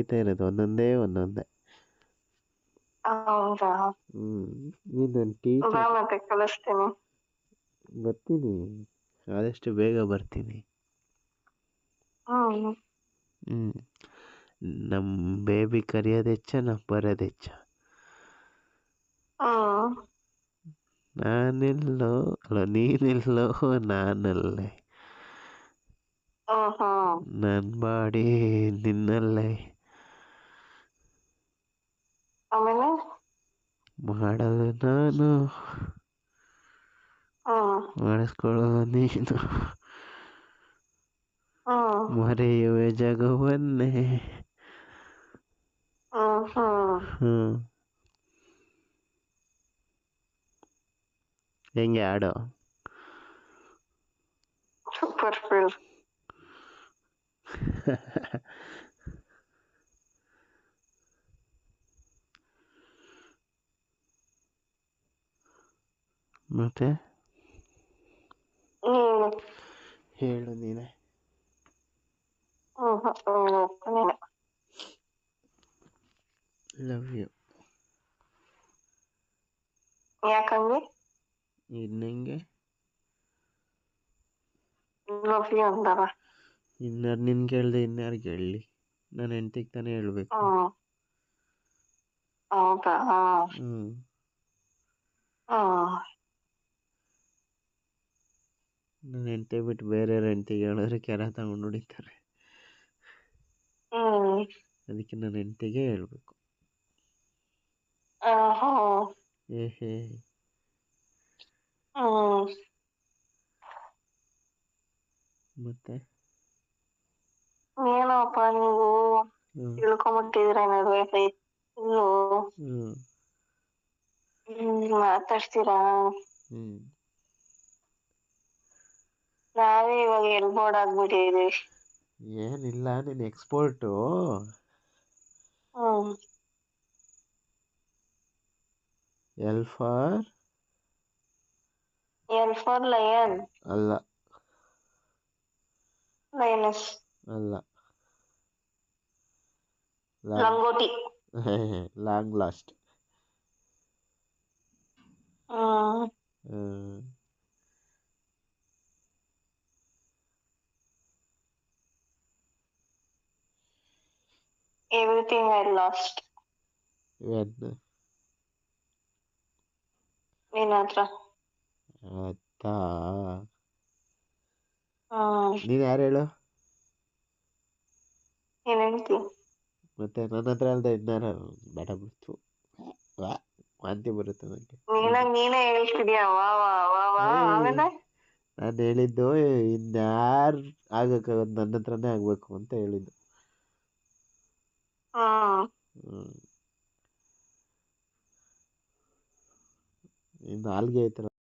ನಡೀತಾ ಇರೋದು ಒಂದೊಂದೇ ಒಂದೊಂದೇ. ಹೌದಾ? ನೀನು ಬಾ ಟೀಚರ್. ಮತ್ತೆ ಕಲಿಸ್ತೀನಿ. ಬರ್ತೀನಿ, ಆದಷ್ಟು ಬೇಗ ಬರ್ತೀನಿ. ಹ್ಮ್ ನಮ್ಮ ಬೇಬಿ ಕರೆಯೋದು ಹೆಚ್ಚ, ನಾವು ಬರೋದು ಹೆಚ್ಚ. ಹ್ಮ್ ನಾನೆಲ್ಲೋ ಅಲ್ಲ, ನೀನೆಲ್ಲೋ ನಾನಲ್ಲೇ. ನನ್ನ ಬಾಡಿ ನಿನ್ನಲ್ಲೇ. ಆಮೇಲೆ ಮಾಡಲು ನಾನು, ಮಾಡಿಸ್ಕೊಳ್ಳೋದು ನೀನು. ಮರೆಯುವೆ ಜಗವನ್ನೇ. ಹೆಂಗೆ ಹಾಡು? Super feel. ಮತ್ತೆ ಹೇಳು ನೀನೆ. Love you. ಯಾಕಂದ್ರೆ ಇನ್ನೆಂಗೆ ಲವ್ ಯು ಅಂತಾರ. ಇನ್ಯಾರು ನಿನ್ ಕೇಳ್ದೆ ಇನ್ಯಾರಿಗೆ ಹೇಳಲಿ? ನನ್ನ ಹೆಂಡ್ತಿಗೆ ತಾನೇ ಹೇಳ್ಬೇಕು. ಹೌದಾ? ನನ್ನ ಹೆಂಡ್ತಿ ಬಿಟ್ಟು ಬೇರೆಯವ್ರ ಹೆಂಡ್ತಿಗೆ ಹೇಳಿದ್ರೆ ಕೆರ ತಗೊಂಡು ಹೊಡಿತಾರೆ. ಅದಕ್ಕೆ ನನ್ನ ಹೆಂಡ್ತಿಗೆ ಹೇಳ್ಬೇಕು. ಏಹೇ ಮತ್ತೆ ಏನಪ್ಪ ನೀವು ತಿಳ್ಕೊಂಬಿಟ್ಟಿದ್ರ ನಡುವೆ ಮಾತಾಡ್ತೀರಾ? ನಾವೇ ಇವಾಗ ಎಲ್ಬೋರ್ಡ್ ಆಗ್ಬಿಟ್ಟಿದೀವಿ. ಏನಿಲ್ಲ, ನೀನ್ ಎಕ್ಸ್ಪೋರ್ಟು. L for lion. ಅಲ್ಲ ಲಯನಸ್. ಅಲ್ಲ, ಲಂಗೋಟಿ. Long lost. Everything I lost. ನಿನ್ನ ಹತ್ರ. ನೀನ್ ಯಾರು ಹೇಳು? ಏನ್ ಹೇಳ್ತಿ? ಮತ್ತೆ ನನ್ನ ಹತ್ರ ಅಲ್ದೆ ಇನ್ನಾರ? ಬೇಡ ಬಿಡ್ತು, ವಾಂತಿ ಬರುತ್ತೆ ನನಗೆ. ನೀನೇ ಹೇಳ್ತಿದ್ಯಾ ವಾ ವಾ ವಾ ವಾ. ಆಮೇಲೆ ನಾನು ಹೇಳಿದ್ದು ಇನ್ಯಾರು ಆಗಕ್ಕಾಗದು, ನನ್ನ ಹತ್ರನೇ ಆಗ್ಬೇಕು ಅಂತ ಹೇಳಿದ್ದು. ನಾಲ್ಗೆ ಐತಲ್ಲ